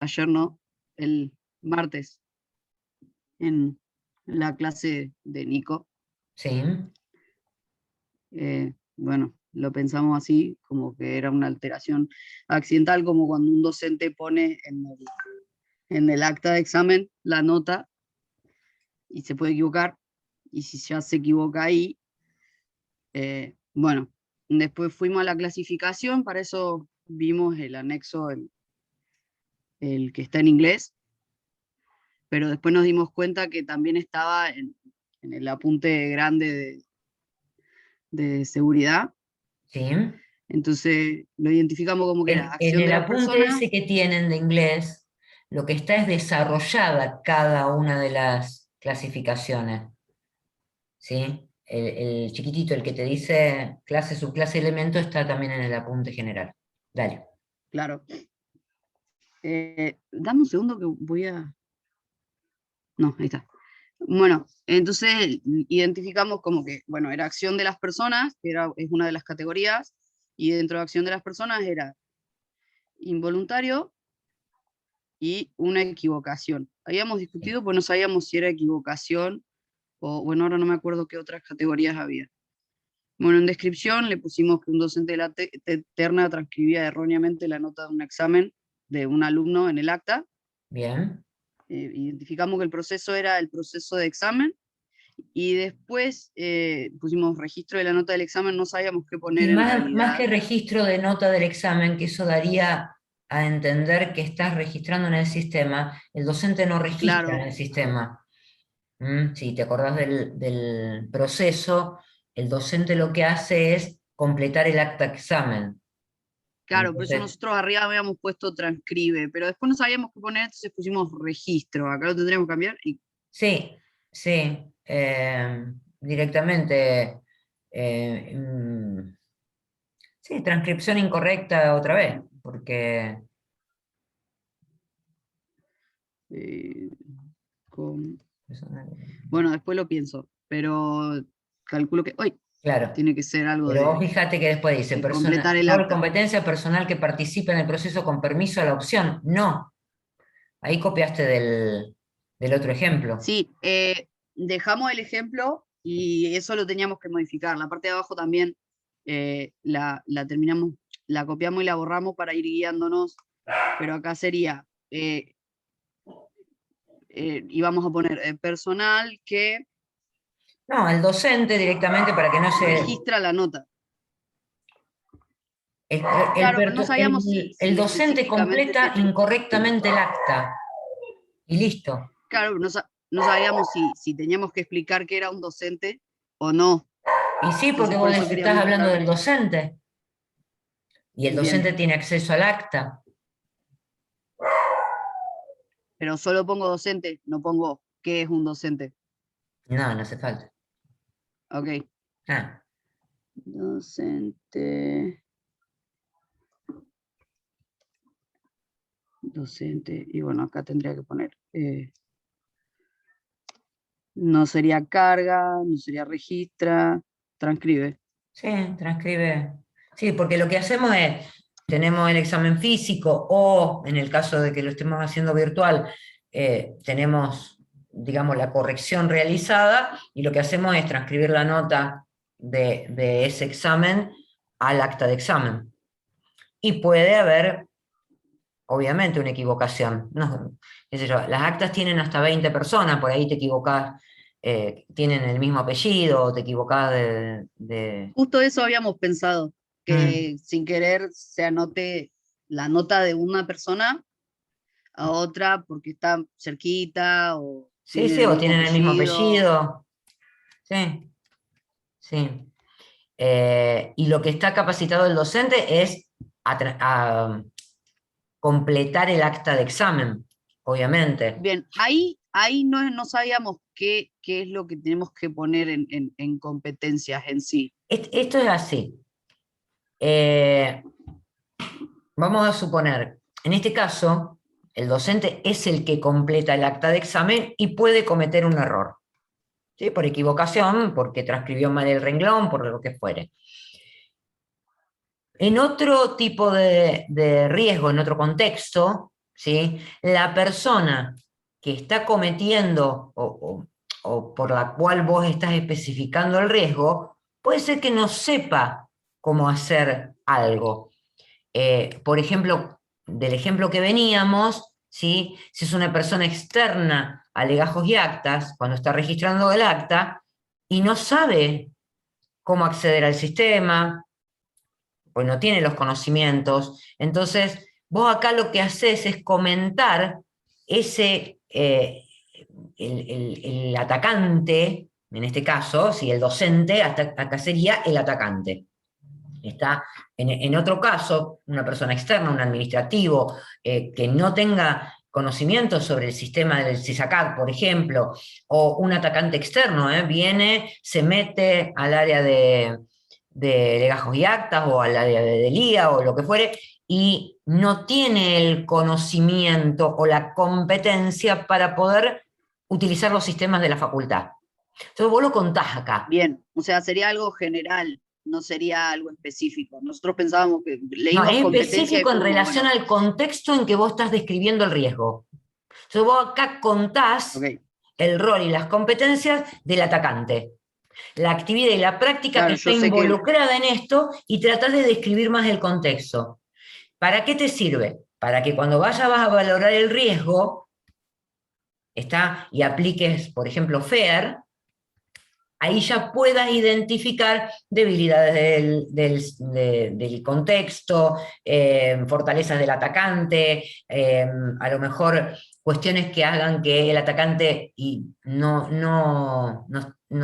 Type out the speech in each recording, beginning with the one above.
ayer no, el martes, en la clase de Nico. Sí. Bueno, lo pensamos así, como que era una alteración accidental, como cuando un docente pone en el acta de examen la nota y se puede equivocar, y si ya se equivoca ahí, bueno, después fuimos a la clasificación, para eso vimos el anexo, el que está en inglés, pero después nos dimos cuenta que también estaba en el apunte grande de seguridad. Sí. Entonces lo identificamos como que era En acción el de las apunte personas. ese que tienen de inglés, lo que está es desarrollada cada una de las clasificaciones. ¿Sí? El chiquitito, el que te dice clase, subclase, elemento, está también en el apunte general. Dale. Claro. Dame un segundo que voy a... No, ahí está. Bueno, entonces identificamos como que, bueno, era acción de las personas, que es una de las categorías, y dentro de acción de las personas era involuntario y una equivocación. Habíamos discutido, pues no sabíamos si era equivocación o, bueno, ahora no me acuerdo qué otras categorías había. Bueno, en descripción le pusimos que un docente de la terna transcribía erróneamente la nota de un examen de un alumno en el acta. Bien. Identificamos que el proceso era el proceso de examen, y después pusimos registro de la nota del examen, no sabíamos qué poner Y en más que realidad. registro de nota del examen, que eso daría a entender que estás registrando en el sistema, el docente no registra en Claro, el sistema. Si te acordás del proceso, el docente lo que hace es completar el acta examen. claro, por eso Entonces, nosotros arriba habíamos puesto transcribe, pero después no sabíamos qué poner, entonces pusimos registro. Acá lo tendríamos que cambiar. Y sí, sí, directamente, sí, transcripción incorrecta otra vez, porque, eh, bueno, después lo pienso, pero calculo que hoy claro, tiene que ser algo pero vos fíjate que después dice, de completar el rol, acta. competencia personal que participe en el proceso con permiso a la opción. No, ahí copiaste del otro ejemplo. Sí, dejamos el ejemplo y eso lo teníamos que modificar. La parte de abajo también la terminamos, la copiamos y la borramos para ir guiándonos, pero acá sería, íbamos a poner personal que No, el docente directamente para que no se... registra la nota. El, Claro, pero no sabíamos el si docente específicamente completa incorrectamente el acta y listo. claro, no sabíamos si teníamos que explicar que era un docente o no. Y sí, porque Entonces por vos eso estás queríamos hablando dejar del docente y el bien, docente tiene acceso al acta. pero solo pongo docente, no pongo qué es un docente. No, no hace falta. Ok. Ah, Docente, docente, y bueno, acá tendría que poner, no sería carga, no sería registra, transcribe. sí, transcribe. Sí, porque lo que hacemos es, tenemos el examen físico o en el caso de que lo estemos haciendo virtual, tenemos, digamos, la corrección realizada y lo que hacemos es transcribir la nota de ese examen al acta de examen. Y puede haber, obviamente, una equivocación. No, qué sé yo, las actas tienen hasta 20 personas, por ahí te equivocás, tienen el mismo apellido, o te equivocás Justo eso habíamos pensado, Mm. que sin querer se anote la nota de una persona a otra porque está cerquita o Sí, tienen sí, el o mismo tienen el mismo apellido. apellido. Sí, sí. Y lo que está capacitado el docente es a completar el acta de examen, obviamente. Bien, ahí no sabíamos qué es lo que tenemos que poner en competencias en sí. Esto es así. Eh, Vamos a suponer, en este caso, el docente es el que completa el acta de examen y puede cometer un error, ¿sí? Por equivocación, porque transcribió mal el renglón, por lo que fuere. En otro tipo de riesgo, en otro contexto, ¿sí? La persona que está cometiendo o por la cual vos estás especificando el riesgo, puede ser que no sepa cómo hacer algo. Por ejemplo, del ejemplo que veníamos, ¿sí? Si es una persona externa a legajos y actas, cuando está registrando el acta, y no sabe cómo acceder al sistema, pues no tiene los conocimientos, entonces vos acá lo que haces es comentar ese, el atacante, en este caso, si el docente, acá sería el atacante. Está en otro caso, una persona externa, un administrativo, que no tenga conocimiento sobre el sistema del CISACAD, por ejemplo, o un atacante externo, viene, se mete al área de legajos y actas, o al área de delía, o lo que fuere, y no tiene el conocimiento o la competencia para poder utilizar los sistemas de la facultad. Entonces vos lo contás acá. Bien, o sea, sería algo general, no sería algo específico. Nosotros pensábamos que No, leímos es competencia y específico fue en como, relación bueno, al contexto en que vos estás describiendo el riesgo. Entonces vos acá contás ok, el rol y las competencias del atacante, la actividad y la práctica que claro, está yo sé que, involucrada en esto, y tratás de describir más el contexto. ¿Para qué te sirve? Para que cuando vas a valorar el riesgo, y apliques, por ejemplo, FAIR, ahí ya puedas identificar debilidades del contexto, fortalezas del atacante, a lo mejor cuestiones que hagan que el atacante no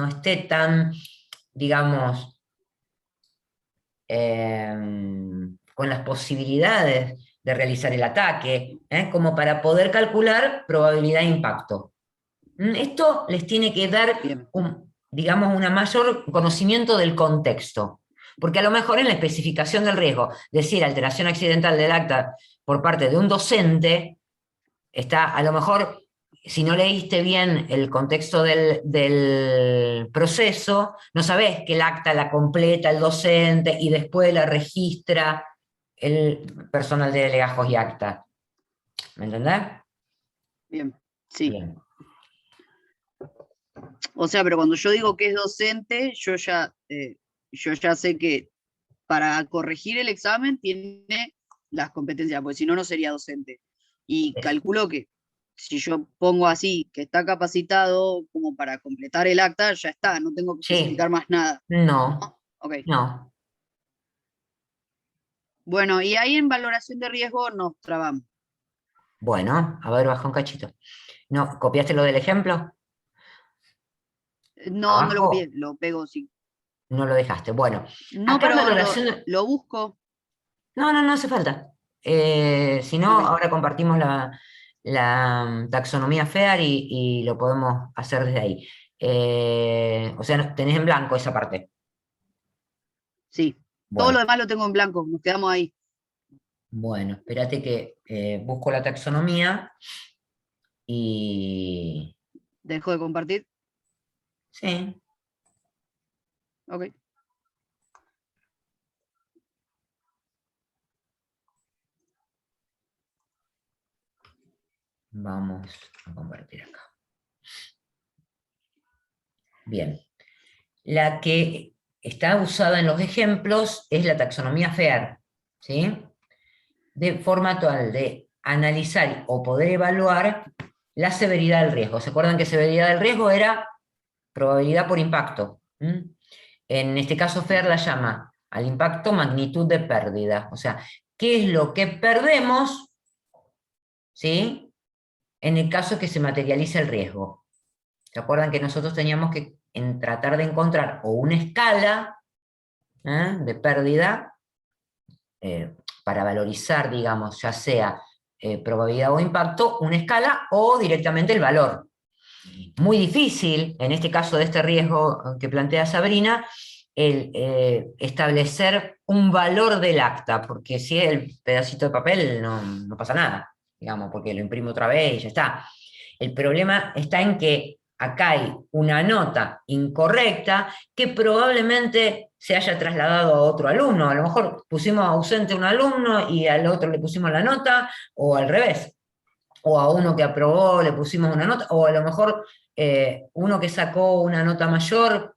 esté tan, digamos, con las posibilidades de realizar el ataque, como para poder calcular probabilidad de impacto. Esto les tiene que dar bien, digamos, un mayor conocimiento del contexto. Porque a lo mejor en la especificación del riesgo, decir alteración accidental del acta por parte de un docente, está a lo mejor, si no leíste bien el contexto del proceso, no sabés que el acta la completa el docente y después la registra el personal de legajos y acta. ¿Me entendés? bien, sí. Bien. O sea, pero cuando yo digo que es docente, yo ya sé que para corregir el examen tiene las competencias, porque si no, no sería docente. Y calculo que si yo pongo así, que está capacitado como para completar el acta, ya está, no tengo que Sí, especificar más nada. no, Ok. no. Bueno, y ahí en valoración de riesgo nos trabamos. Bueno, a ver, baja un cachito. No, ¿copiaste lo del ejemplo? No, no lo Abajo copié, lo pego, sí. no lo dejaste. Bueno, No, acá en pero valoración lo busco. No, no, no hace falta. Si no, Ok, ahora compartimos la taxonomía FEAR y lo podemos hacer desde ahí. O sea, tenés en blanco esa parte. sí. Todo lo Bueno, demás lo tengo en blanco, nos quedamos ahí. bueno, espérate que busco la taxonomía y... Dejo de compartir. Sí, Ok. vamos a compartir acá. Bien. La que está usada en los ejemplos es la taxonomía FEAR, ¿sí? De forma tal de analizar o poder evaluar la severidad del riesgo. ¿Se acuerdan que severidad del riesgo era probabilidad por impacto? En este caso, FER la llama al impacto magnitud de pérdida. O sea, ¿qué es lo que perdemos, ¿sí?, en el caso que se materialice el riesgo? ¿Se acuerdan que nosotros teníamos que tratar de encontrar o una escala de pérdida para valorizar, digamos, ya sea probabilidad o impacto, una escala o directamente el valor? Muy difícil, en este caso de este riesgo que plantea Sabrina, el establecer un valor del acta, porque si es el pedacito de papel no pasa nada, digamos, porque lo imprimo otra vez y ya está. El problema está en que acá hay una nota incorrecta que probablemente se haya trasladado a otro alumno. A lo mejor pusimos ausente a un alumno y al otro le pusimos la nota, o al revés. o a uno que aprobó le pusimos una nota, o a lo mejor uno que sacó una nota mayor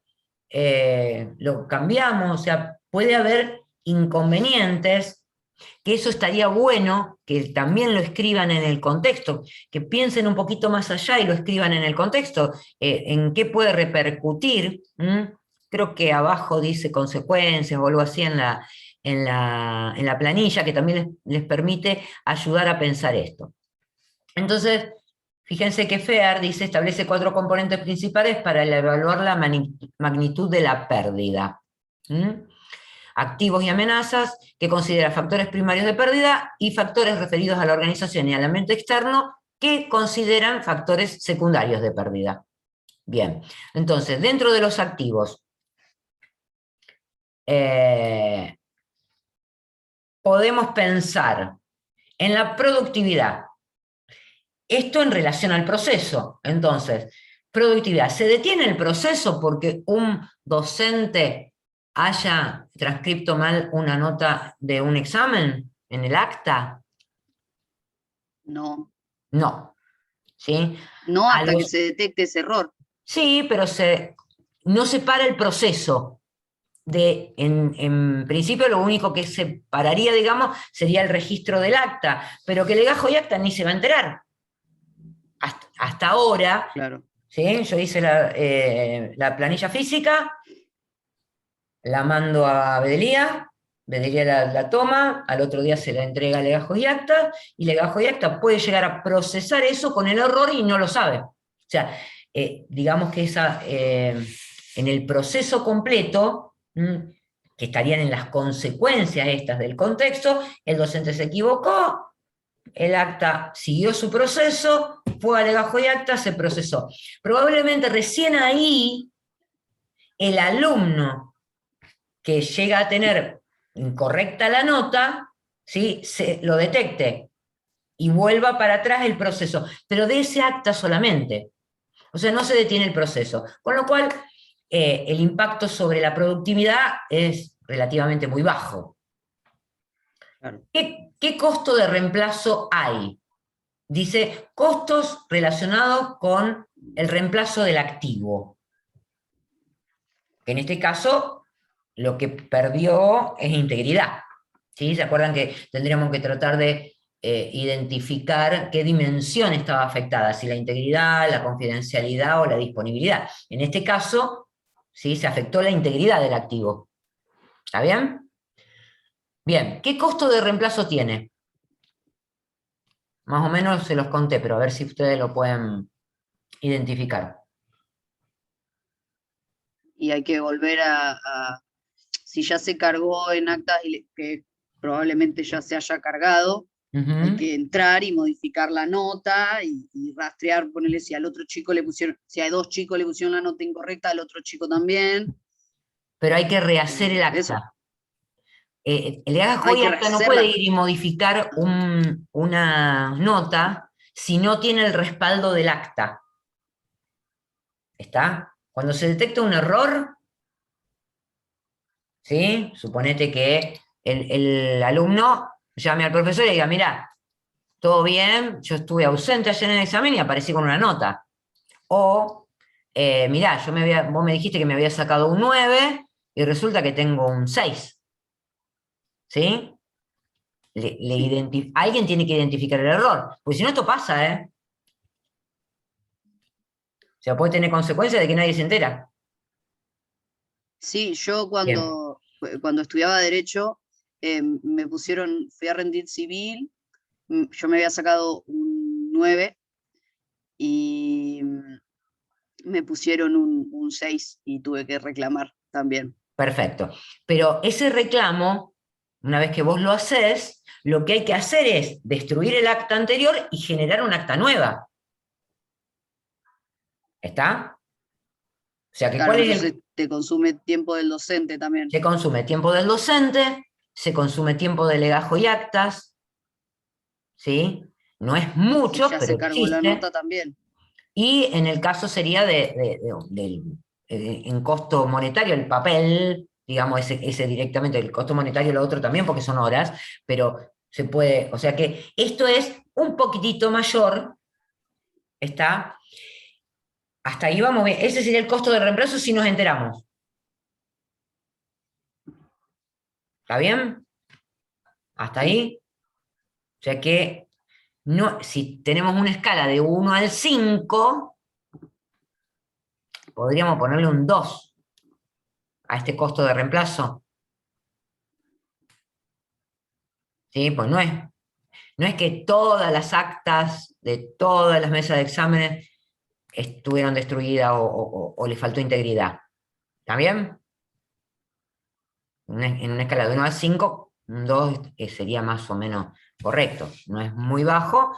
lo cambiamos, o sea, puede haber inconvenientes, que eso estaría bueno que también lo escriban en el contexto, que piensen un poquito más allá y lo escriban en el contexto, en qué puede repercutir. Creo que abajo dice consecuencias o algo así en la planilla, que también les permite ayudar a pensar esto. Entonces, fíjense que FEAR dice, establece 4 componentes principales para evaluar la magnitud de la pérdida. Activos y amenazas, que considera factores primarios de pérdida, y factores referidos a la organización y al ambiente externo, que consideran factores secundarios de pérdida. Bien, entonces, dentro de los activos, podemos pensar en la productividad. Esto en relación al proceso. Entonces, productividad. ¿Se detiene el proceso porque un docente haya transcripto mal una nota de un examen en el acta? No, No. ¿Sí? no A hasta que los, se detecte ese error. sí, pero no se para el proceso. En principio lo único que se pararía, digamos, sería el registro del acta, pero que legajo y acta ni se va a enterar. Hasta ahora, Claro. ¿sí? Yo hice la planilla física, la mando a Bedelía, Bedelía la toma, al otro día se la entrega a Legajos y Legajos y Acta puede llegar a procesar eso con el error y no lo sabe. O sea, digamos que en el proceso completo, que estarían en las consecuencias estas del contexto, el docente se equivocó, el acta siguió su proceso, fue a legajo y acta, se procesó. Probablemente recién ahí el alumno que llega a tener incorrecta la nota, ¿sí? Lo detecte y vuelva para atrás el proceso, pero de ese acta solamente. O sea, no se detiene el proceso. Con lo cual, el impacto sobre la productividad es relativamente muy bajo. Claro. ¿Qué costo de reemplazo hay? Dice, costos relacionados con el reemplazo del activo. En este caso, lo que perdió es integridad. ¿Sí? ¿Se acuerdan que tendríamos que tratar de identificar qué dimensión estaba afectada? Si la integridad, la confidencialidad o la disponibilidad. En este caso, ¿sí? Se afectó la integridad del activo. ¿Está bien? Bien, ¿qué costo de reemplazo tiene? Más o menos se los conté, pero a ver si ustedes lo pueden identificar. Y hay que volver si ya se cargó en actas, que probablemente ya se haya cargado, hay que entrar y modificar la nota y rastrear, ponerle si al otro chico le pusieron, si a 2 chicos le pusieron la nota incorrecta, al otro chico también. Pero hay que rehacer el Eso, acta. El legajo hay y que acta no puede rehacerla. ir y modificar una nota si no tiene el respaldo del acta. ¿Está? Cuando se detecta un error, ¿sí? Suponete que el alumno llame al profesor y diga, mira, todo bien, yo estuve ausente ayer en el examen y aparecí con una nota. O, mirá, vos me dijiste que me había sacado un 9 y resulta que tengo un 6. ¿Sí? Alguien tiene que identificar el error, porque si no esto pasa, ¿eh? O sea, puede tener consecuencias de que nadie se entera. Sí, yo Bien, cuando estudiaba Derecho, me pusieron, fui a rendir civil, yo me había sacado un 9 y me pusieron un 6 y tuve que reclamar también. perfecto. Pero ese reclamo, una vez que vos lo haces, lo que hay que hacer es destruir el acta anterior y generar un acta nueva. ¿Está? O sea, que Claro, ¿cuál es entonces te consume tiempo del docente también. Se consume tiempo del docente, se consume tiempo de legajo y actas, ¿sí? No es Y si mucho, ya pero se cargó la existe. nota también. Y en el caso sería en costo monetario, el papel, digamos, ese directamente, el costo monetario lo otro también, porque son horas, pero se puede, o sea que esto es un poquitito mayor, ¿está? Hasta ahí vamos bien. Ese sería el costo de reemplazo si nos enteramos. ¿Está bien? Hasta ahí. O sea que no, si tenemos una escala de 1 al 5, podríamos ponerle un 2 a este costo de reemplazo. ¿Sí? Pues no es que todas las actas de todas las mesas de exámenes estuvieron destruidas o le faltó integridad. ¿Está bien? En una escala de 1 a 5, un 2 sería más o menos correcto. No es muy bajo,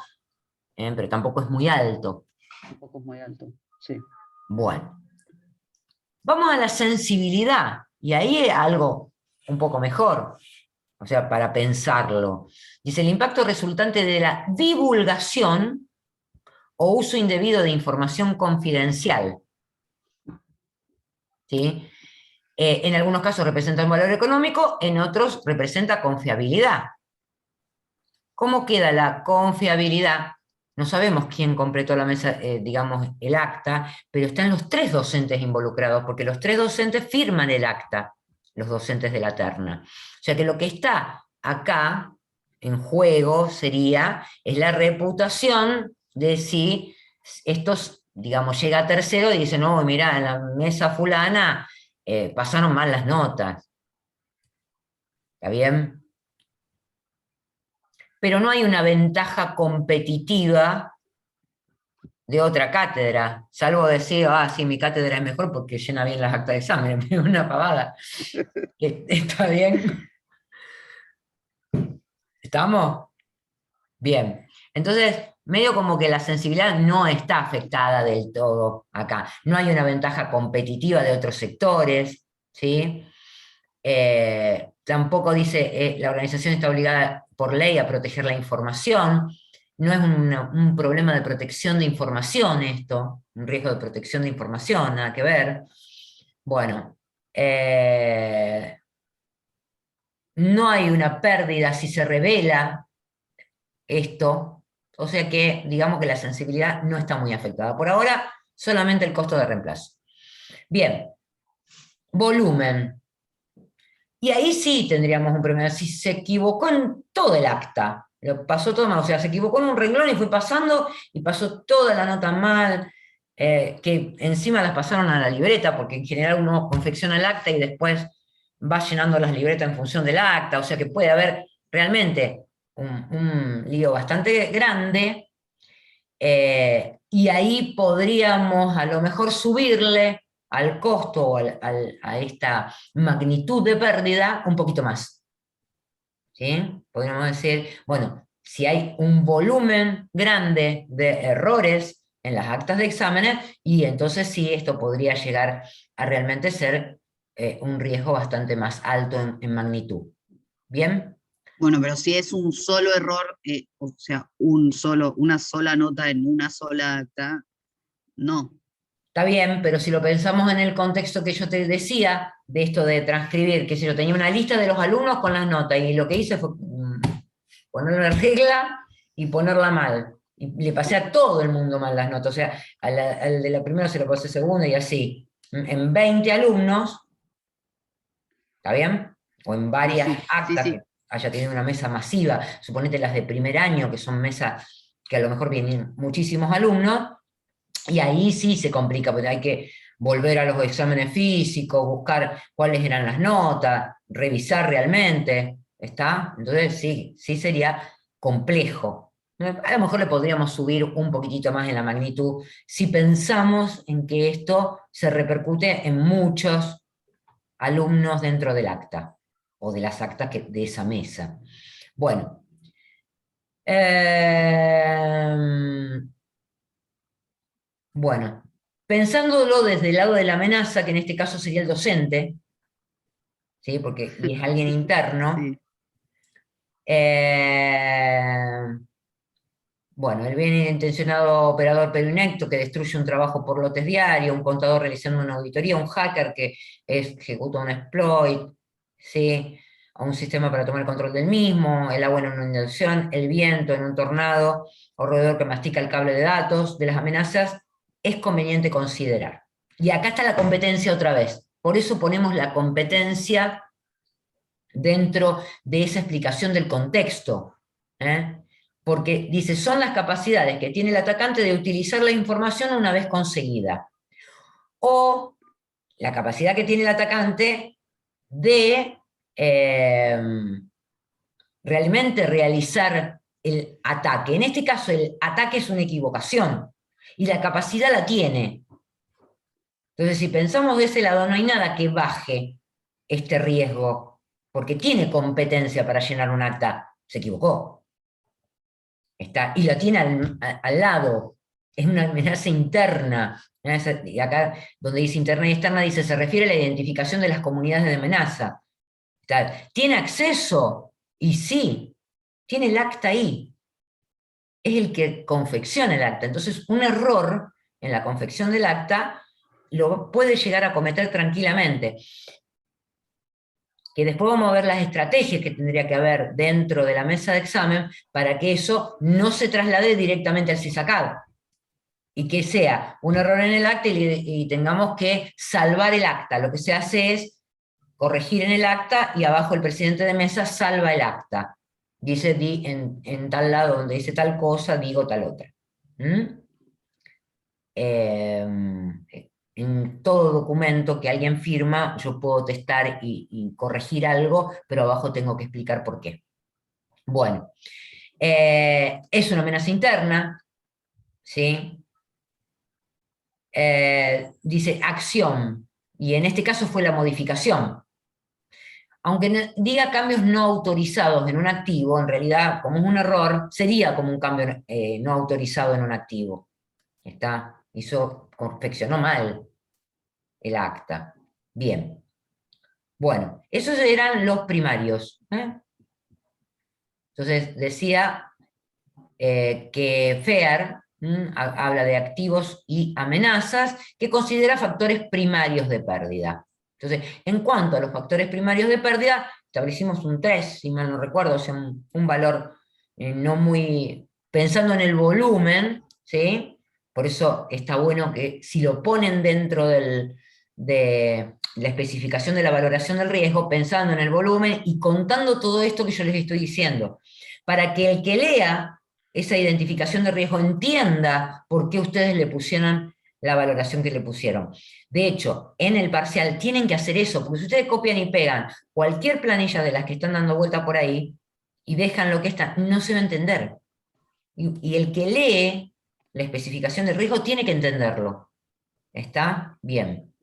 pero tampoco es muy alto. Tampoco es muy alto, sí. Bueno, vamos a la sensibilidad, y ahí es algo un poco mejor, o sea, para pensarlo. Dice, el impacto resultante de la divulgación o uso indebido de información confidencial. ¿Sí? En algunos casos representa un valor económico, en otros representa confiabilidad. ¿Cómo queda la confiabilidad? No sabemos quién completó la mesa, digamos, el acta, pero están los 3 docentes involucrados, porque los 3 docentes firman el acta, los docentes de la terna. O sea que lo que está acá en juego es la reputación de si estos, digamos, llega a tercero y dice, no, mira, en la mesa fulana pasaron mal las notas. ¿Está bien? Pero no hay una ventaja competitiva de otra cátedra, salvo decir, sí, mi cátedra es mejor porque llena bien las actas de examen, es una pavada. ¿Está bien? ¿Estamos? Bien. Entonces, medio como que la sensibilidad no está afectada del todo acá. No hay una ventaja competitiva de otros sectores, ¿sí? Tampoco dice, la organización está obligada por ley a proteger la información. No es un problema de protección de información esto, un riesgo de protección de información, nada que ver. Bueno, no hay una pérdida si se revela esto, o sea que digamos que la sensibilidad no está muy afectada. Por ahora, solamente el costo de reemplazo. Bien, volumen. Y ahí sí tendríamos un problema. Si se equivocó en todo el acta, lo pasó todo mal, o sea, se equivocó en un renglón y fue pasando y pasó toda la nota mal, que encima las pasaron a la libreta, porque en general uno confecciona el acta y después va llenando las libretas en función del acta, o sea que puede haber realmente un lío bastante grande, y ahí podríamos a lo mejor subirle al costo o a esta magnitud de pérdida un poquito más. ¿Sí? Podríamos decir, bueno, si hay un volumen grande de errores en las actas de exámenes, y entonces sí, esto podría llegar a realmente ser un riesgo bastante más alto en magnitud. ¿Bien? Bueno, pero si es un solo error, o sea, una sola nota en una sola acta, no. Está bien, pero si lo pensamos en el contexto que yo te decía, de esto de transcribir, que si yo tenía una lista de los alumnos con las notas, y lo que hice fue poner una regla y ponerla mal. Y le pasé a todo el mundo mal las notas, o sea, al de la primera se lo pasé segunda y así. En 20 alumnos, ¿está bien? O en No, varias sí, sí, actas que sí. haya tenido una mesa masiva, suponete las de primer año, que son mesas que a lo mejor vienen muchísimos alumnos, y ahí sí se complica, porque hay que volver a los exámenes físicos, buscar cuáles eran las notas, revisar realmente, ¿está? Entonces sí, sí sería complejo. A lo mejor le podríamos subir un poquitito más en la magnitud si pensamos en que esto se repercute en muchos alumnos dentro del acta, o de las actas de esa mesa. Bueno. Bueno, pensándolo desde el lado de la amenaza, que en este caso sería el docente, ¿sí? Porque y es alguien interno, Sí. eh, bueno, el bien intencionado operador pero inepto que destruye un trabajo por lotes diarios, un contador realizando una auditoría, un hacker que ejecuta un exploit, ¿sí? a un sistema para tomar control del mismo, el agua en una inundación, el viento en un tornado, o roedor que mastica el cable de datos, de las amenazas, es conveniente considerar. Y acá está la competencia otra vez. Por eso ponemos la competencia dentro de esa explicación del contexto. Porque dice, son las capacidades que tiene el atacante de utilizar la información una vez conseguida. O la capacidad que tiene el atacante de realmente realizar el ataque. En este caso, el ataque es una equivocación, y la capacidad la tiene. Entonces, si pensamos de ese lado, no hay nada que baje este riesgo, porque tiene competencia para llenar un acta. Se equivocó. Y la tiene al lado. Es una amenaza interna. Y acá, donde dice interna y externa, dice, se refiere a la identificación de las comunidades de amenaza. ¿Tiene acceso? Y sí, tiene el acta ahí. Es el que confecciona el acta. Entonces, un error en la confección del acta lo puede llegar a cometer tranquilamente. Que después vamos a ver las estrategias que tendría que haber dentro de la mesa de examen para que eso no se traslade directamente al CISACAD. Y que sea un error en el acta y tengamos que salvar el acta. Lo que se hace es corregir en el acta y abajo el presidente de mesa salva el acta. Dice, en tal lado donde dice tal cosa, digo tal otra. En todo documento que alguien firma, yo puedo testar y corregir algo, pero abajo tengo que explicar por qué. Bueno, es una amenaza interna, ¿sí? Dice acción, y en este caso fue la modificación. Aunque diga cambios no autorizados en un activo, en realidad, como es un error, sería como un cambio no autorizado en un activo. Confeccionó mal el acta. Bien. Bueno, esos eran los primarios. Entonces, decía que FEAR habla de activos y amenazas, que considera factores primarios de pérdida. Entonces, en cuanto a los factores primarios de pérdida, establecimos un 3, si mal no recuerdo, o sea, un valor no muy... pensando en el volumen, ¿sí? Por eso está bueno que si lo ponen dentro de la especificación de la valoración del riesgo, pensando en el volumen y contando todo esto que yo les estoy diciendo, para que el que lea esa identificación de riesgo entienda por qué ustedes le pusieron la valoración que le pusieron. De hecho, en el parcial tienen que hacer eso, porque si ustedes copian y pegan cualquier planilla de las que están dando vuelta por ahí y dejan lo que está, no se va a entender. Y el que lee la especificación de riesgo tiene que entenderlo. ¿Está? Bien.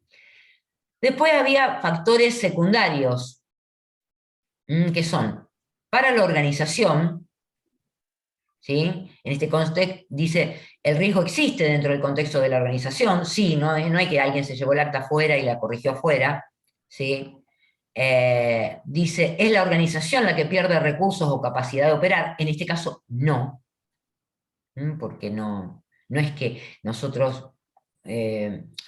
Después había factores secundarios, que son, para la organización, ¿sí? En este contexto dice, el riesgo existe dentro del contexto de la organización, sí, no hay que alguien se llevó el acta afuera y la corrigió afuera, ¿sí? Dice, ¿es la organización la que pierde recursos o capacidad de operar? En este caso, no, porque no es que nosotros,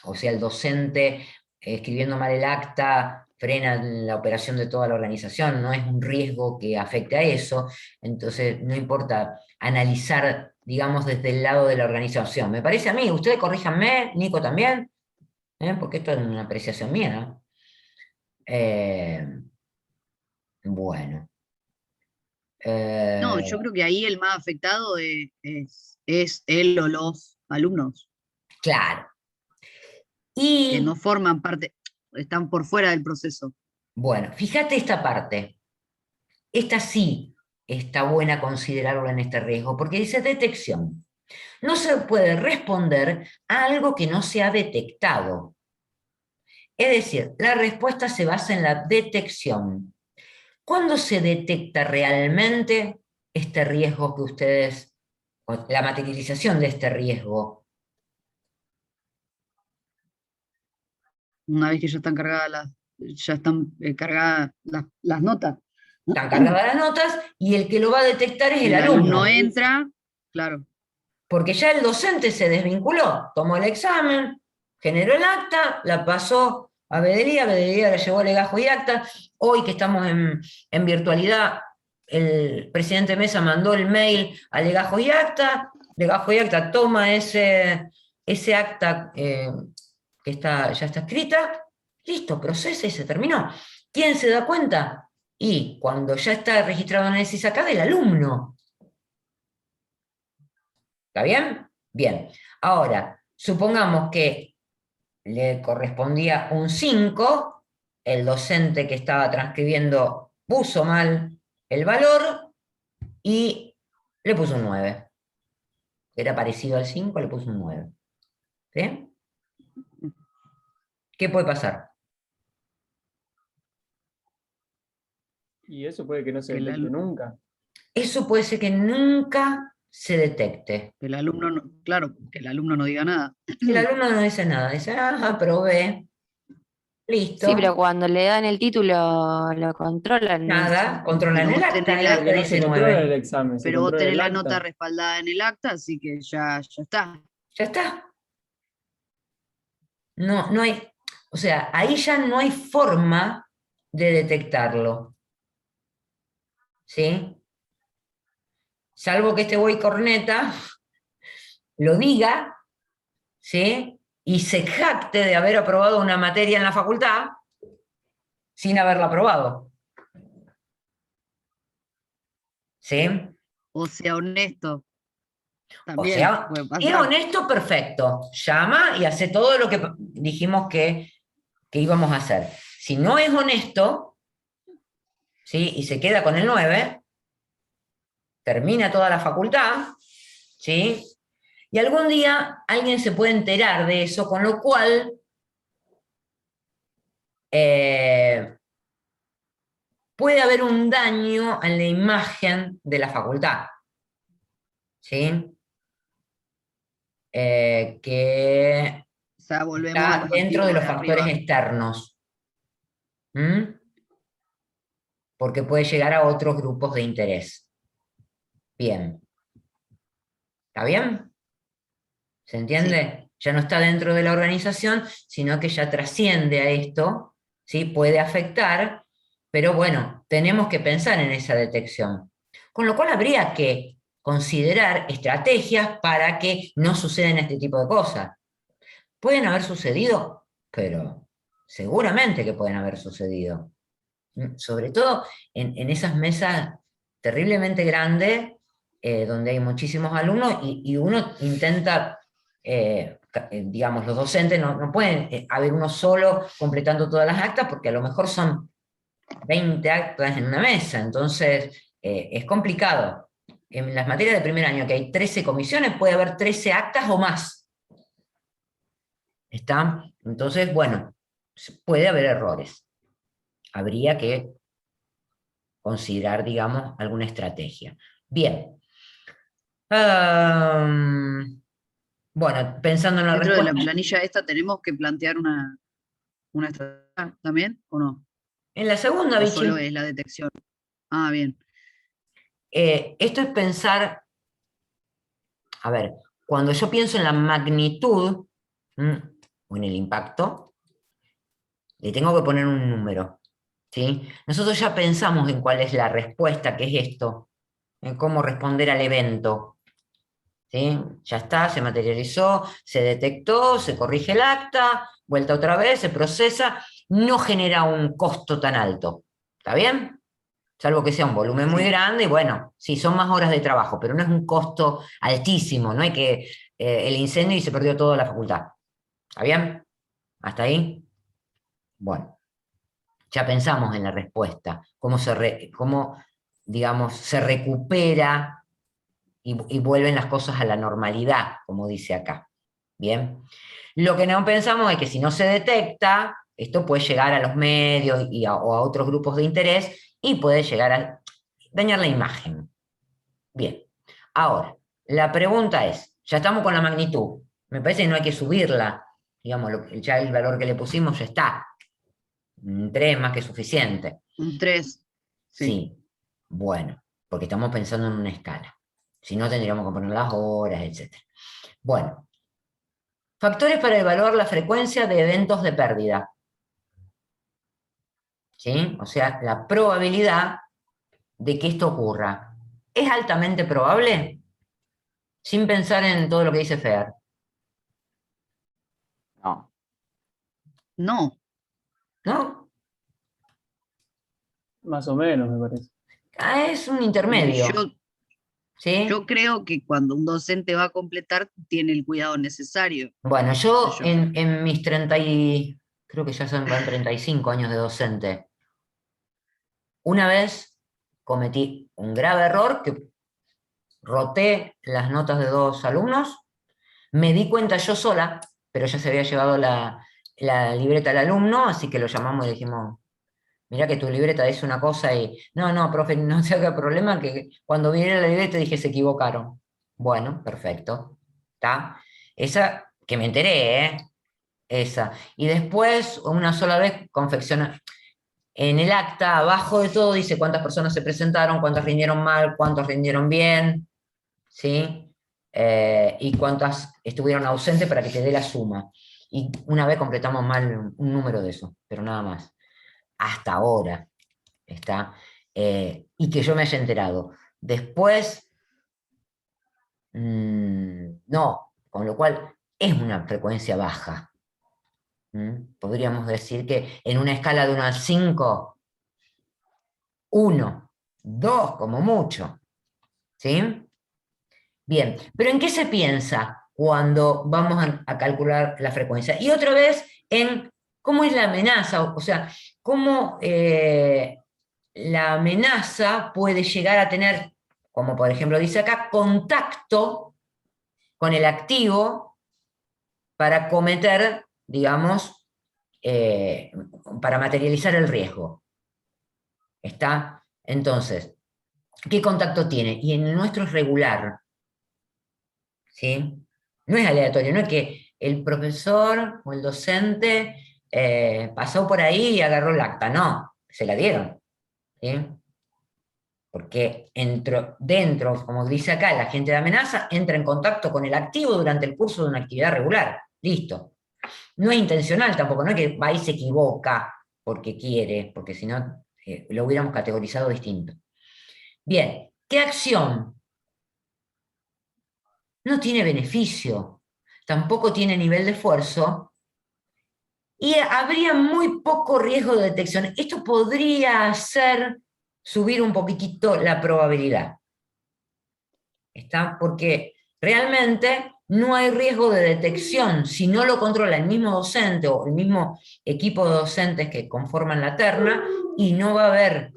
o sea, el docente escribiendo mal el acta frena la operación de toda la organización, no es un riesgo que afecte a eso, entonces no importa analizar, digamos, desde el lado de la organización. Me parece a mí, ustedes corríjanme, Nico también, porque esto es una apreciación mía, ¿no? Bueno. No, yo creo que ahí el más afectado es él o los alumnos, Claro. que Y no forman parte, están por fuera del proceso. bueno, fíjate esta parte. Esta sí está buena considerarlo en este riesgo, porque dice detección. No se puede responder a algo que no se ha detectado. Es decir, la respuesta se basa en la detección. ¿Cuándo se detecta realmente este riesgo que ustedes, o la materialización de este riesgo? Una vez que ya están cargadas las notas. Están cargadas las notas y el que lo va a detectar es el El alumno alumno. entra, claro. Porque ya el docente se desvinculó, tomó el examen, generó el acta, la pasó a Bedelía le llegó legajo y acta. Hoy que estamos en virtualidad, el presidente Mesa mandó el mail a legajo y acta toma ese acta que ya está escrita, listo, procesa y se terminó. ¿Quién se da cuenta? Y cuando ya está registrado en el SISACAD, el alumno. ¿Está bien? Bien. Ahora, supongamos que le correspondía un 5, el docente que estaba transcribiendo puso mal el valor y le puso un 9. Era parecido al 5, le puso un 9. ¿Sí? ¿Qué puede pasar? Y eso puede que no se Que detecte nunca. Eso puede ser que nunca se detecte. el alumno, claro, que el alumno no diga nada. El alumno no dice nada, dice, aprobé, Sí, pero listo, cuando le dan el título lo controlan nada, eso. controlan Pero el vos acta, tenés el acta Porque no dice se controla el 9. examen, se pero vos controla tenés el la nota acta. respaldada en el acta, así que ya está. Ya está. No hay, o sea, ahí ya no hay forma de detectarlo. ¿Sí? Salvo que este güey corneta lo diga, ¿sí? Y se jacte de haber aprobado una materia en la facultad sin haberla aprobado. ¿Sí? O sea, honesto, O también sea, puede es pasar. honesto, perfecto. Llama y hace todo lo que dijimos que íbamos a hacer. Si no es honesto, ¿sí? Y se queda con el 9, termina toda la facultad, ¿sí? Y algún día alguien se puede enterar de eso, con lo cual puede haber un daño en la imagen de la facultad, ¿sí? Que O sea, volvemos a está los dentro de antiguos los de factores arriba. externos. ¿Mm? Porque puede llegar a otros grupos de interés. Bien. ¿Está bien? ¿Se Sí, entiende? Ya no está dentro de la organización, sino que ya trasciende a esto, ¿sí? Puede afectar, pero bueno, tenemos que pensar en esa detección. Con lo cual habría que considerar estrategias para que no sucedan este tipo de cosas. ¿Pueden haber sucedido? Pero seguramente que pueden haber sucedido. Sobre todo en esas mesas terriblemente grandes, donde hay muchísimos alumnos y uno intenta, digamos, los docentes no pueden haber uno solo completando todas las actas porque a lo mejor son 20 actas en una mesa, entonces es complicado. En las materias de primer año, que hay 13 comisiones, puede haber 13 actas o más. ¿Está? Entonces, bueno, puede haber errores. Habría que considerar, digamos, alguna estrategia. Bien. Bueno, pensando en la dentro de la respuesta, planilla esta tenemos que plantear una estrategia también, ¿o no? en la segunda, ¿O solo Vichy, es la detección? Ah, bien. esto es pensar, a ver, cuando yo pienso en la magnitud o en el impacto, le tengo que poner un número, ¿sí? Nosotros ya pensamos en cuál es la respuesta, que es esto, en cómo responder al evento, ¿sí? Ya está, se materializó, se detectó, se corrige el acta, vuelta otra vez, se procesa, no genera un costo tan alto. ¿Está bien? Salvo que sea un volumen muy Sí. grande, y bueno, sí, son más horas de trabajo, pero no es un costo altísimo, no hay que el incendio y se perdió toda la facultad. ¿Está bien? ¿Hasta ahí? Bueno, ya pensamos en la respuesta, cómo digamos, se recupera y vuelven las cosas a la normalidad, como dice acá. Bien. Lo que no pensamos es que si no se detecta, esto puede llegar a los medios o a otros grupos de interés y puede llegar a dañar la imagen. Bien. Ahora, la pregunta es, ya estamos con la magnitud. Me parece que no hay que subirla. Digamos, ya el valor que le pusimos ya está. 3 más que suficiente. Un 3. Sí. Sí. Bueno, porque estamos pensando en una escala. Si no, tendríamos que poner las horas, etc. Bueno, factores para evaluar la frecuencia de eventos de pérdida. ¿sí? O sea, la probabilidad de que esto ocurra. ¿Es altamente probable? Sin pensar en todo lo que dice Fer. No. No, ¿No? Más o menos, me parece. Es un y intermedio, ¿sí? yo creo que cuando un docente va a completar, tiene el cuidado necesario, Bueno, qué sé yo yo. en mis creo que ya van 35 años de docente, una vez cometí un grave error que roté las notas de 2 alumnos, me di cuenta yo sola, pero ya se había llevado la libreta al alumno, así que lo llamamos y le dijimos, mirá que tu libreta dice una cosa y, no, profe, no se haga problema, que cuando viene la libreta dije, se equivocaron. Bueno, perfecto, ¿está? Esa, que me enteré, ¿eh? Esa. Y después, una sola vez, confecciona. En el acta, abajo de todo, dice cuántas personas se presentaron, cuántas rindieron mal, cuántos rindieron bien, ¿sí? Y cuántas estuvieron ausentes para que te dé la suma. Y una vez completamos mal un número de eso, pero nada más. Hasta ahora, ¿está? Y que yo me haya enterado. Después, no, con lo cual es una frecuencia baja. Podríamos decir que en una escala de 1 al 5, 1, 2 como mucho, ¿sí? Bien, pero ¿en qué se piensa cuando vamos a calcular la frecuencia? Y otra vez en cómo es la amenaza, o sea, cómo la amenaza puede llegar a tener, como por ejemplo dice acá, contacto con el activo para cometer, digamos, para materializar el riesgo. ¿Está? Entonces, ¿qué contacto tiene? Y en el nuestro es regular, ¿sí? No es aleatorio, no es que el profesor o el docente pasó por ahí y agarró el acta, no, se la dieron, ¿sí? Porque dentro, como dice acá, el agente de amenaza entra en contacto con el activo durante el curso de una actividad regular, listo. No es intencional tampoco, no es que va y se equivoca porque quiere, porque si no lo hubiéramos categorizado distinto. Bien, ¿qué acción? No tiene beneficio, tampoco tiene nivel de esfuerzo y habría muy poco riesgo de detección. Esto podría hacer subir un poquitito la probabilidad. ¿Está? Porque realmente no hay riesgo de detección si no lo controla el mismo docente o el mismo equipo de docentes que conforman la terna y no va a haber,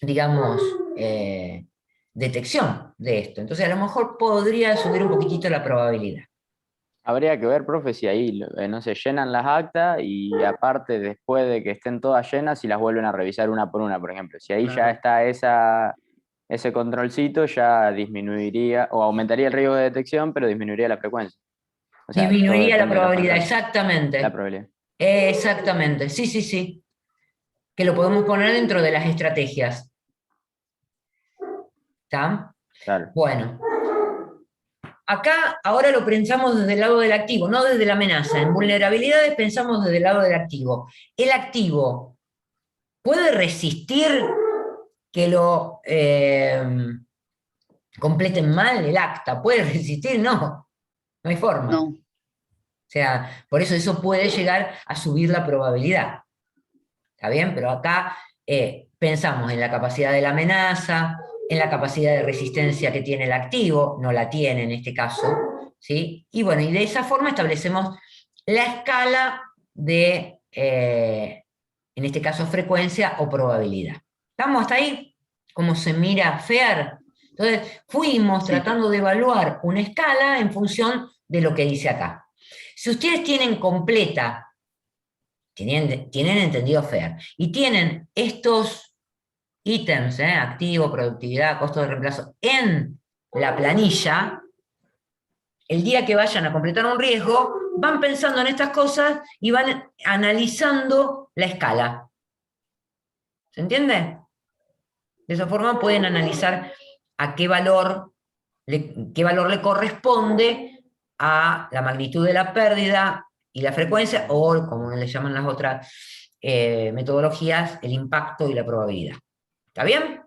digamos, detección de esto. Entonces a lo mejor podría subir un poquitito la probabilidad. Habría que ver, profe, si ahí, no se llenan las actas y aparte, después de que estén todas llenas, si las vuelven a revisar una por una, por ejemplo. Si ahí ya está ese controlcito, ya disminuiría o aumentaría el riesgo de detección, pero disminuiría la frecuencia. O sea, todo Disminuiría la depende de los probabilidad, controles. La exactamente. probabilidad. Exactamente, sí, sí, sí. Que lo podemos poner dentro de las estrategias. ¿Está? Claro. Bueno, acá ahora lo pensamos desde el lado del activo, no desde la amenaza. En vulnerabilidades pensamos desde el lado del activo. El activo puede resistir que lo completen mal el acta. ¿Puede resistir? No, no hay forma. no. O sea, por eso puede llegar a subir la probabilidad. ¿Está bien? Pero acá pensamos en la capacidad de la amenaza, en la capacidad de resistencia que tiene el activo, no la tiene en este caso, ¿sí? Y bueno, y de esa forma establecemos la escala de, en este caso, frecuencia o probabilidad. ¿Estamos hasta ahí? ¿Cómo se mira FEAR? Entonces, fuimos Sí. tratando de evaluar una escala en función de lo que dice acá. Si ustedes tienen completa tienen entendido FEAR y tienen estos ítems, activo, productividad, costo de reemplazo, en la planilla, el día que vayan a completar un riesgo, van pensando en estas cosas y van analizando la escala. ¿Se entiende? De esa forma pueden analizar a qué valor le corresponde a la magnitud de la pérdida y la frecuencia, o como le llaman las otras metodologías, el impacto y la probabilidad. ¿Está bien?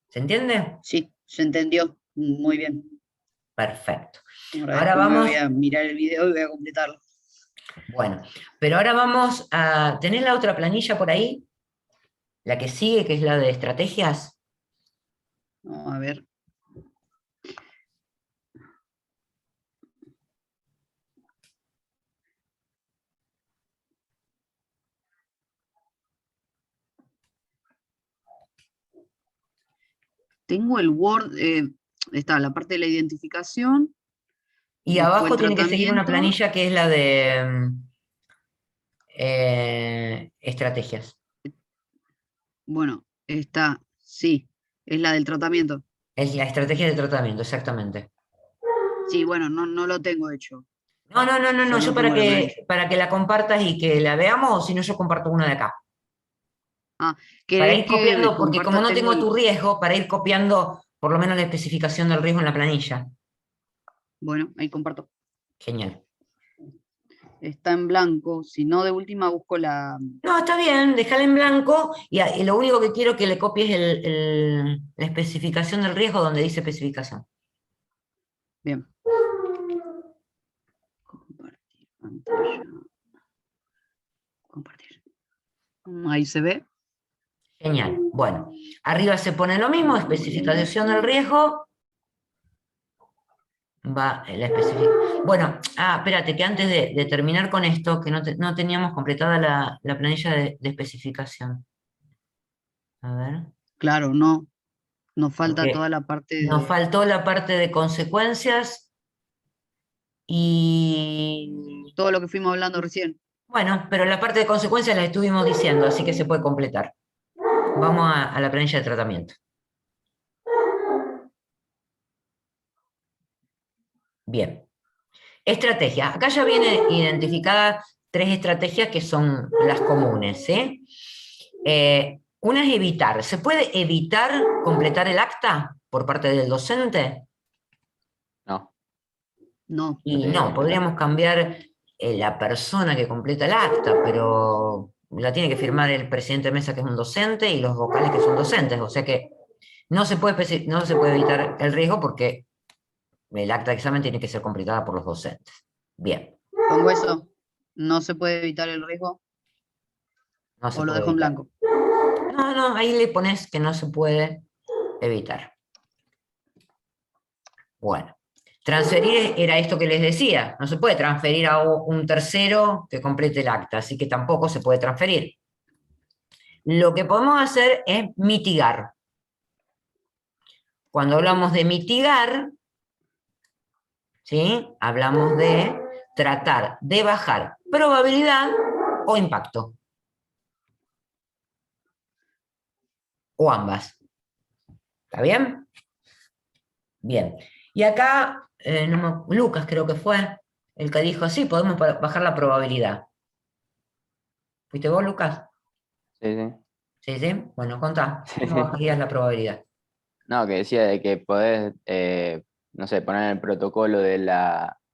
¿Se entiende? Sí, se entendió. Muy bien. Perfecto. Ahora Ahora después me vamos, voy a mirar el video y voy a completarlo. bueno, pero ahora vamos a tener la otra planilla por ahí, la que sigue, que es la de estrategias. Vamos a ver. Tengo el Word, está la parte de la identificación, Y después abajo el tiene que seguir una tratamiento. planilla que es la de estrategias. Bueno, está, sí, es la del tratamiento. Es la estrategia de tratamiento, exactamente. Sí, bueno, no lo tengo hecho. No, yo Solo tengo la planilla. para que la compartas y que la veamos, o si no yo comparto una de acá. Ah, Para ¿querés ir que copiando, porque como comparta? no Tengo tengo tu el... riesgo, para ir copiando por lo menos la especificación del riesgo en la planilla. Bueno, ahí comparto. Genial. Está en blanco. Si no, de última busco la... No, está bien, déjala en blanco y lo único que quiero que le copies la especificación del riesgo donde dice especificación. Bien. Compartir pantalla. Compartir. Ahí se ve. Genial. Bueno, arriba se pone lo mismo, especificación del riesgo. Va la especificación. Bueno, espérate, que antes de terminar con esto, que no teníamos completada la planilla de especificación. A ver. Claro, no. Nos falta toda Porque la parte nos de... faltó la parte de consecuencias y... Todo lo que fuimos hablando recién. Bueno, pero la parte de consecuencias la estuvimos diciendo, así que se puede completar. Vamos a la planilla de tratamiento. Bien. Estrategia. Acá ya viene identificadas 3 estrategias que son las comunes. Una es evitar. ¿Se puede evitar completar el acta por parte del docente? No, No. Y tiene que no, completar. podríamos cambiar la persona que completa el acta, pero la tiene que firmar el presidente de mesa, que es un docente, y los vocales, que son docentes. O sea que no se puede evitar el riesgo porque el acta de examen tiene que ser completada por los docentes. Bien, Pongo eso. No se puede evitar el riesgo. no se O lo puede dejo en evitar. blanco. No, ahí le pones que no se puede evitar. Bueno, transferir era esto que les decía. No se puede transferir a un tercero que complete el acta, así que tampoco se puede transferir. Lo que podemos hacer es mitigar. Cuando hablamos de mitigar, ¿sí? Hablamos de tratar de bajar probabilidad o impacto. O ambas. ¿Está bien? Bien. Y acá, Lucas creo que fue el que dijo, sí, podemos bajar la probabilidad. ¿Fuiste vos, Lucas? Sí, sí. Sí, sí. Bueno, contá. Sí, ¿Cómo sí. bajarías la probabilidad? No, que decía de que podés, no sé, poner el protocolo del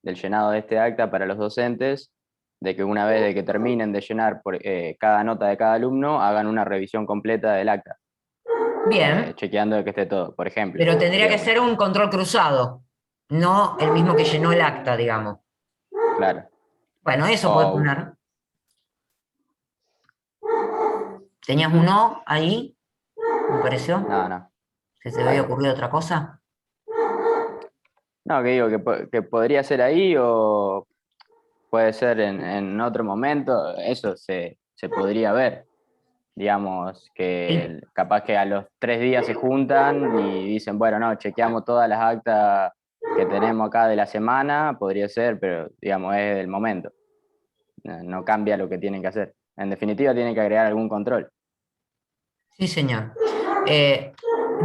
llenado de este acta para los docentes, de que una vez de que terminen de llenar cada nota de cada alumno, hagan una revisión completa del acta, Bien, chequeando de que esté todo, por ejemplo. pero tendría Sería que uno. ser un control cruzado, no el mismo que llenó el acta, digamos. Claro. Bueno, eso puede O, poner. ¿Tenías un no ahí? ¿Me pareció? no, no. ¿Que se te había ocurrido otra cosa? No, que digo que podría ser ahí o puede ser en otro momento, eso se podría ver. Digamos Sí. que capaz que a los 3 días se juntan y dicen, bueno, no, chequeamos todas las actas que tenemos acá de la semana, podría ser, pero digamos, es del momento. No cambia lo que tienen que hacer. En definitiva, tienen que agregar algún control. Sí, señor.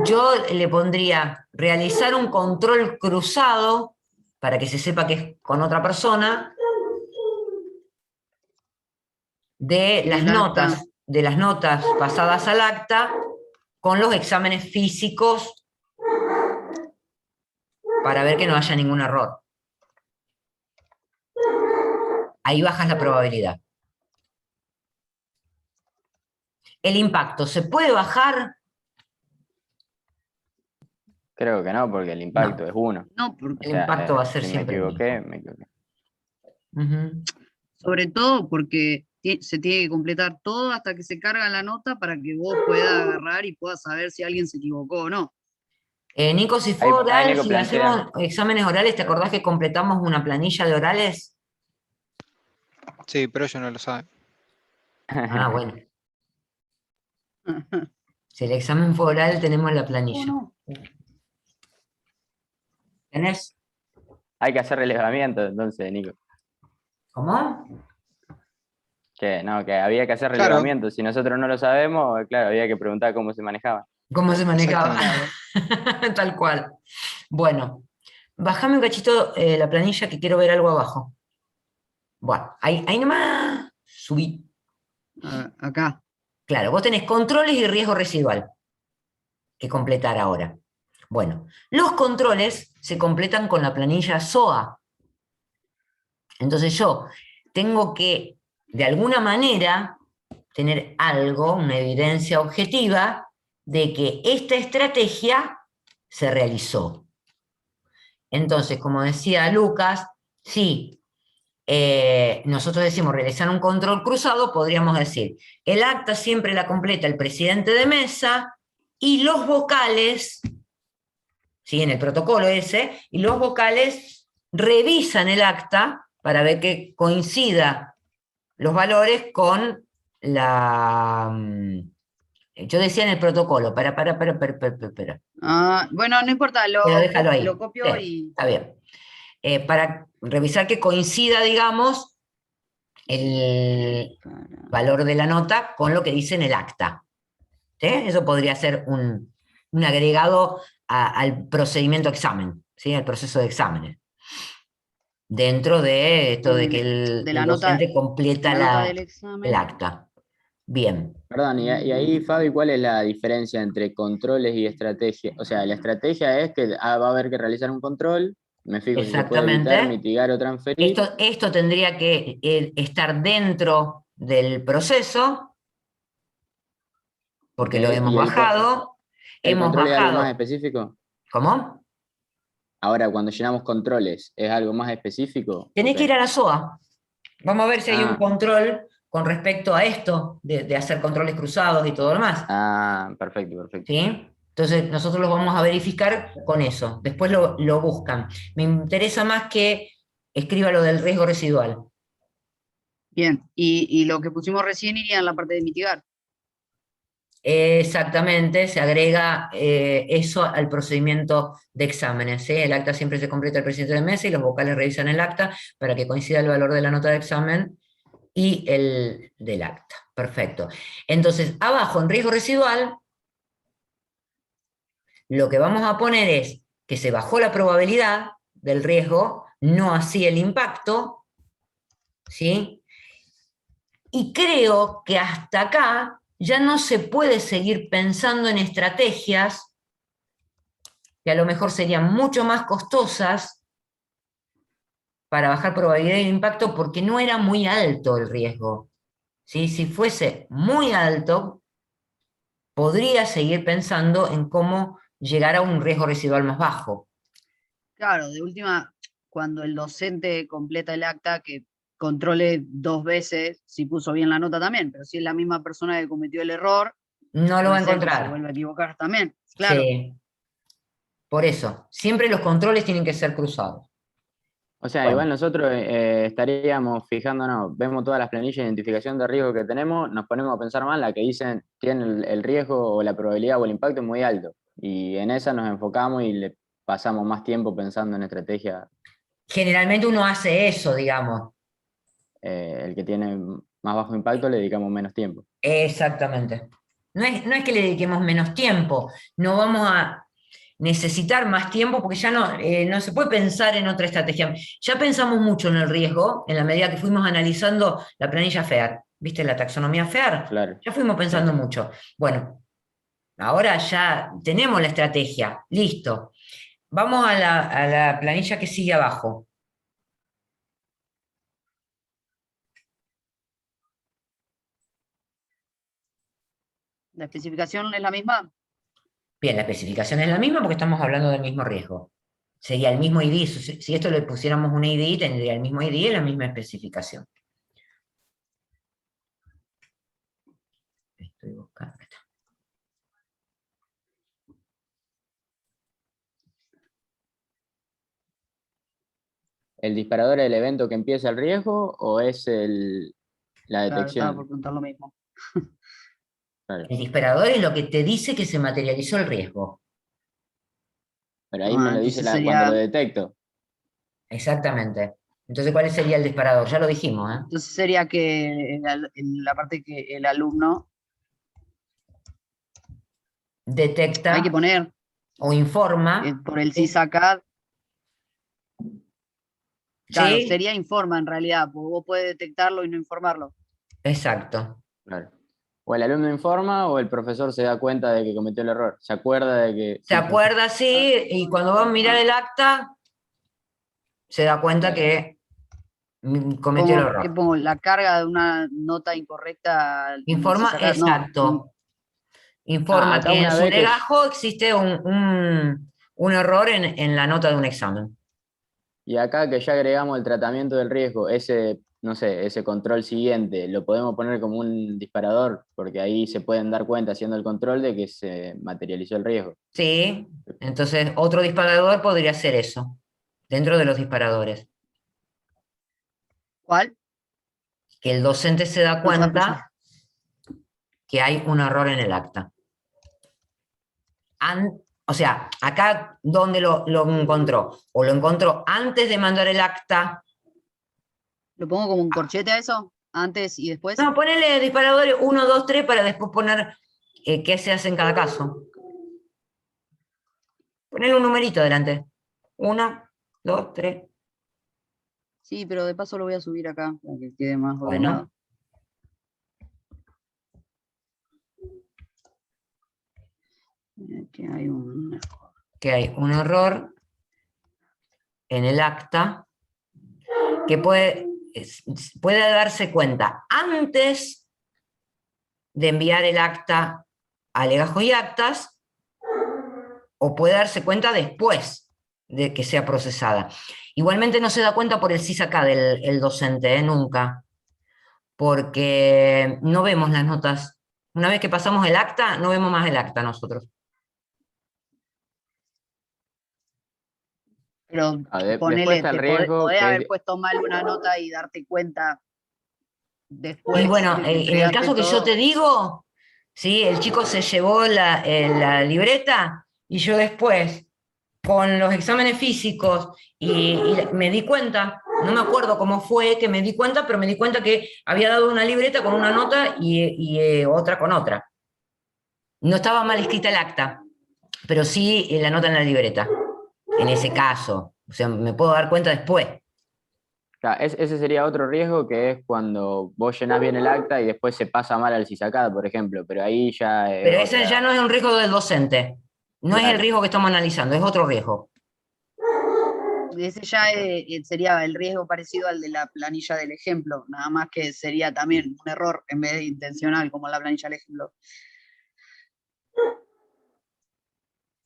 Yo le pondría realizar un control cruzado para que se sepa que es con otra persona Del acta. de las notas pasadas al acta con los exámenes físicos para ver que no haya ningún error. Ahí bajas la probabilidad. El impacto, ¿se puede bajar? Creo que no, porque el impacto es 1. No, porque, El impacto va a ser si me siempre el equivoqué, mismo. me equivoqué. Ujú. sobre todo porque se tiene que completar todo hasta que se carga la nota para que vos puedas agarrar y puedas saber si alguien se equivocó o no. Nico, si fue Ahí oral, Nico si plantea. hacemos exámenes orales, ¿te acordás que completamos una planilla de orales? Sí, pero ellos no lo saben. Ah, bueno. Si el examen fue oral, tenemos la planilla. no? ¿Tenés? Hay que hacer relevamiento, entonces, Nico. ¿Cómo? Que no, que había que hacer Claro. relevamiento. Si nosotros no lo sabemos, claro, había que preguntar cómo se manejaba. ¿Cómo se manejaba? Exactamente. Tal cual. Bueno, bajame un cachito la planilla que quiero ver algo abajo. Bueno, ahí nomás. Subí. Acá. Claro, vos tenés controles y riesgo residual que completar ahora. Bueno, los controles se completan con la planilla SOA. Entonces yo tengo que, de alguna manera, tener algo, una evidencia objetiva de que esta estrategia se realizó. Entonces, como decía Lucas, si nosotros decimos realizar un control cruzado, podríamos decir, el acta siempre la completa el presidente de mesa y los vocales, ¿sí? En el protocolo ese, y los vocales revisan el acta para ver que coincida los valores con la... Yo decía en el protocolo, para. Bueno, no importa, Pero déjalo ahí. lo copio Sí, y... está bien. Para revisar que coincida, digamos, el valor de la nota con lo que dice en el acta. ¿Sí? Eso podría ser un agregado al procedimiento examen, ¿sí? Al proceso de exámenes. Dentro de esto de que de el la nota, docente completa la nota del examen. el acta. Bien. Perdón, y ahí, Fabi, ¿cuál es la diferencia entre controles y estrategia? O sea, la estrategia es que va a haber que realizar un control, me fijo si se puede evitar, Exactamente. mitigar o transferir. Esto tendría que estar dentro del proceso, porque Ok, lo hemos ¿y bajado. el Hemos control es algo más bajado. específico? ¿Cómo? Ahora, cuando llenamos controles, ¿es algo más específico? Tenés que Ok. ir a la SOA. Vamos a ver si hay un Ah, control con respecto a esto, de hacer controles cruzados y todo lo demás. perfecto, perfecto. ¿Sí? Entonces, nosotros lo vamos a verificar con eso. Después lo buscan. Me interesa más que escriba lo del riesgo residual. Bien, y lo que pusimos recién iría en la parte de mitigar. Exactamente, se agrega eso al procedimiento de exámenes. ¿Sí? El acta siempre se completa el presidente de mesa y los vocales revisan el acta para que coincida el valor de la nota de examen y el del acta. Perfecto. Entonces, abajo en riesgo residual, lo que vamos a poner es que se bajó la probabilidad del riesgo, no así el impacto, ¿sí? Y creo que hasta acá ya no se puede seguir pensando en estrategias que a lo mejor serían mucho más costosas para bajar probabilidad de impacto porque no era muy alto el riesgo. ¿Sí? Si fuese muy alto, podría seguir pensando en cómo llegar a un riesgo residual más bajo. Claro, de última, cuando el docente completa el acta, que controle 2 veces si puso bien la nota también, pero si es la misma persona que cometió el error, No lo va a puede ser que se encontrar. vuelva a equivocar también. Claro. Sí. Por eso, siempre los controles tienen que ser cruzados. O sea, Bueno. igual nosotros estaríamos fijándonos, vemos todas las planillas de identificación de riesgo que tenemos, nos ponemos a pensar más, la que dicen tiene el riesgo o la probabilidad o el impacto es muy alto. Y en esa nos enfocamos y le pasamos más tiempo pensando en estrategia. Generalmente uno hace eso, digamos. El que tiene más bajo impacto le dedicamos menos tiempo. Exactamente. No es que le dediquemos menos tiempo, no vamos a necesitar más tiempo porque ya no se puede pensar en otra estrategia. Ya pensamos mucho en el riesgo en la medida que fuimos analizando la planilla FEAR. ¿Viste la taxonomía FEAR? Claro. Ya fuimos pensando mucho. Bueno, ahora ya tenemos la estrategia, listo. Vamos a la planilla que sigue abajo. ¿La especificación es la misma? Bien, la especificación es la misma porque estamos hablando del mismo riesgo. Sería el mismo ID. Si esto le pusiéramos un ID, tendría el mismo ID y la misma especificación. Estoy buscando. Acá está. ¿El disparador es el evento que empieza el riesgo o es la Claro, estaba detección? por preguntar lo mismo. Claro. El disparador es lo que te dice que se materializó el riesgo. Pero ahí me lo dice Entonces cuando lo sería, detecto. Exactamente. Entonces, ¿cuál sería el disparador? Ya lo dijimos, ¿eh? entonces sería que en la parte que el alumno hay que Detecta poner o informa. por el CISACAD. Claro, ¿Sí? sería informa en realidad, porque vos podés detectarlo y no informarlo. Exacto. Claro. O el alumno informa o el profesor se da cuenta de que cometió el error. Se acuerda de que... Se acuerda, sí, y cuando va a mirar el acta, se da cuenta Claro. que cometió el ¿Qué error. pongo? La carga de una nota incorrecta en el Informa, CISACAD. No, exacto. Informa Acá que en una su vez que... legajo existe un error en la nota de un examen. Y acá que ya agregamos el tratamiento del riesgo, ese, no sé, ese control siguiente, lo podemos poner como un disparador, porque ahí se pueden dar cuenta haciendo el control de que se materializó el riesgo. Sí, entonces otro disparador podría ser eso, dentro de los disparadores. ¿cuál? Que el docente se da No, ya escuché. cuenta que hay un error en el acta. O sea, acá ¿dónde lo encontró? O lo encontró antes de mandar el acta. ¿Lo pongo como un corchete a eso? ¿Antes y después? No, ponele disparadores 1, 2, 3 para después poner qué se hace en cada caso. Ponele un numerito delante. 1, 2, 3. Sí, pero de paso lo voy a subir acá, para que quede más Bueno, ordenado. Que hay un... que hay un error en el acta que puede darse cuenta antes de enviar el acta a legajos y actas, o puede darse cuenta después de que sea procesada. Igualmente no se da cuenta por el CISACA del docente, nunca, porque no vemos las notas. Una vez que pasamos el acta, no vemos más el acta nosotros. Pero Después ponele, está el riesgo podés que haber es... puesto mal una nota y darte cuenta Y después bueno, de que en el entregaste caso que yo te todo. digo, ¿sí? El chico se llevó la libreta y yo después, con los exámenes físicos, y me di cuenta, no me acuerdo cómo fue que me di cuenta, pero me di cuenta que había dado una libreta con una nota y otra con otra. No estaba mal escrita el acta, pero sí la nota en la libreta, en ese caso. O sea, me puedo dar cuenta después. Claro, ese sería otro riesgo, que es cuando vos llenás bien el acta y después se pasa mal al CISACAD, por ejemplo, pero ahí ya es Pero ese otra... ya no es un riesgo del docente. No es el Claro. riesgo que estamos analizando, es otro riesgo. Ese ya sería el riesgo parecido al de la planilla del ejemplo, nada más que sería también un error en vez de intencional, como la planilla del ejemplo.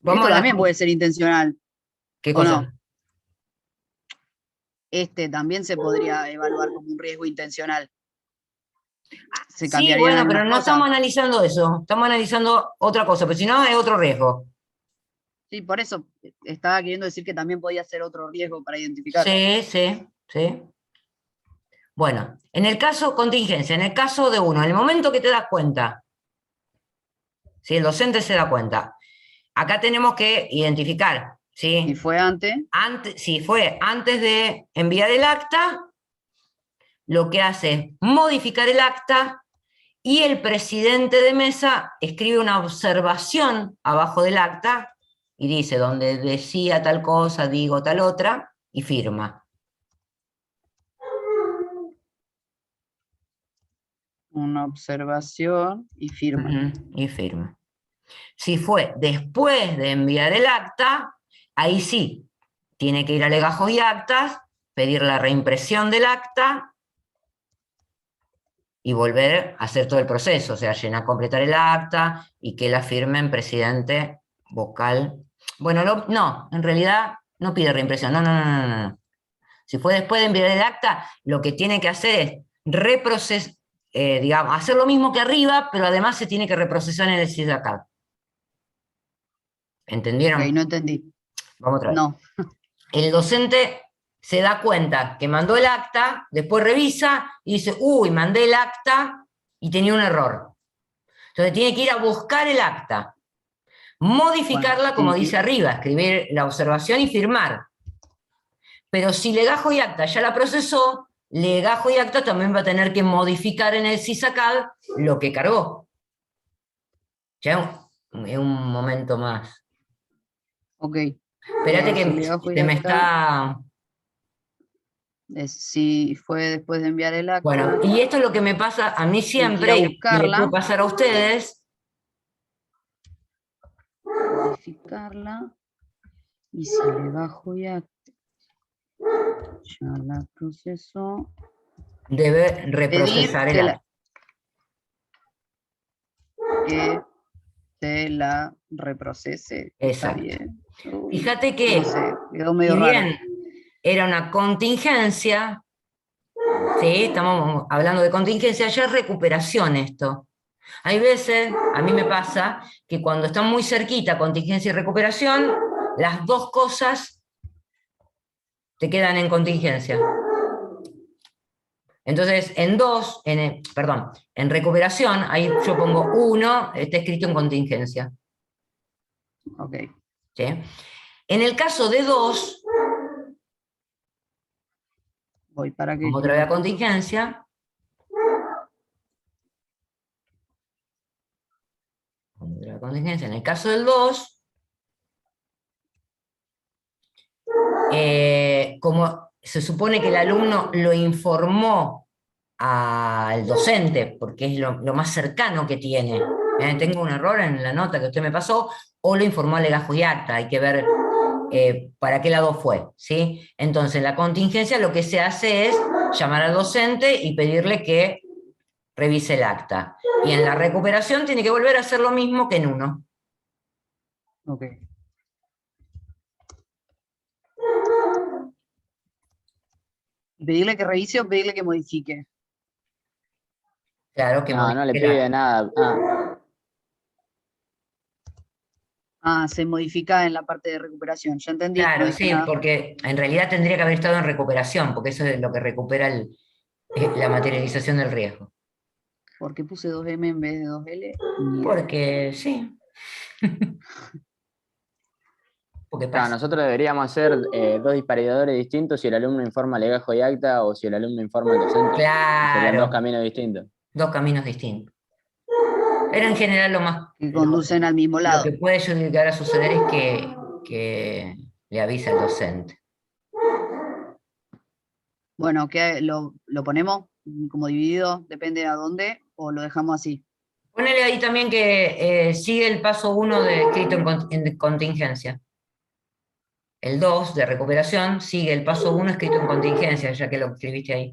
Vamos Esto a la... también puede ser intencional, ¿Qué ¿o cosa? no? Este también se podría evaluar como un riesgo intencional. Se Sí, cambiarían bueno, pero algunas no cosas. estamos analizando eso, estamos analizando otra cosa, pero si no es otro riesgo. Sí, por eso estaba queriendo decir que también podía ser otro riesgo para identificar. Sí, sí, sí. Bueno, en el caso contingencia, en el caso de uno, en el momento que te das cuenta, si el docente se da cuenta, acá tenemos que identificar, Si ¿sí? fue antes, Si fue antes de enviar el acta, lo que hace es modificar el acta y el presidente de mesa escribe una observación abajo del acta y dice, donde decía tal cosa, digo tal otra, y firma. una observación y firma. Y firma. Si fue después de enviar el acta, ahí sí, tiene que ir a legajos y actas, pedir la reimpresión del acta y volver a hacer todo el proceso, o sea, llenar, completar el acta y que la firmen presidente, vocal. Bueno, no, en realidad no pide reimpresión, no. Si fue después de enviar el acta, lo que tiene que hacer es digamos, hacer lo mismo que arriba, pero además se tiene que reprocesar en el SISACAD. ¿Entendieron? Ok, no entendí. Vamos otra vez. No. El docente se da cuenta que mandó el acta, después revisa y dice, uy, mandé el acta y tenía un error. Entonces tiene que ir a buscar el acta, modificarla Bueno, como sí, dice arriba, escribir la observación y firmar. Pero si Legajo y Acta ya la procesó, Legajo y Acta también va a tener que modificar en el SISACAD lo que cargó. Ya es un momento más. ok. Espérate que Si Legajo y se me Acta, está... si fue después de enviar el acta, Bueno, y esto es lo que me pasa a mí tienen que ir a siempre y le buscarla, puede pasar a ustedes. modificarla, y si Legajo y Acta ya la procesó, Debe pedir reprocesar el que acta. que se la reprocese. Está Exacto. bien. Uy, Fíjate que, no sé, quedó si medio raro. bien era una contingencia, ¿sí? Estamos hablando de contingencia, ya es recuperación esto. Hay veces, a mí me pasa, que cuando están muy cerquita contingencia y recuperación, las dos cosas te quedan en contingencia. Entonces, en recuperación, ahí yo pongo 1, está escrito en contingencia. Ok. ¿Sí? En el caso de 2, Voy para que como otra vez a contingencia, en el caso del 2, como se supone que el alumno lo informó al docente, porque es lo más cercano que tiene. Tengo un error en la nota que usted me pasó, o lo informó a Legajo y Acta, hay que ver para qué lado fue, ¿sí? Entonces, en la contingencia lo que se hace es llamar al docente y pedirle que revise el acta. Y en la recuperación tiene que volver a hacer lo mismo que en 1. Ok. ¿Pedirle que revise o pedirle que modifique? Claro que No, no le modifique el pide acta. nada. Se modifica en la parte de recuperación. Ya entendí, no Claro, dije sí, nada. porque en realidad tendría que haber estado en recuperación, porque eso es lo que recupera la materialización del riesgo. ¿Por qué puse 2M en vez de 2L? Porque sí. Porque Claro, pasa. nosotros deberíamos hacer 2 disparadores distintos si el alumno informa Legajo y Acta o si el alumno informa al docente. Serían 2 Claro, caminos distintos. 2 caminos distintos. Pero en general Que conducen al mismo lo lado. que puede llegar a suceder es que le avisa al docente. Bueno, ¿qué, lo ponemos como dividido? Depende a dónde, o lo dejamos así. Ponele ahí también que sigue el paso 1 de escrito en contingencia. El 2 de recuperación sigue el paso 1 escrito en contingencia, ya que lo escribiste ahí.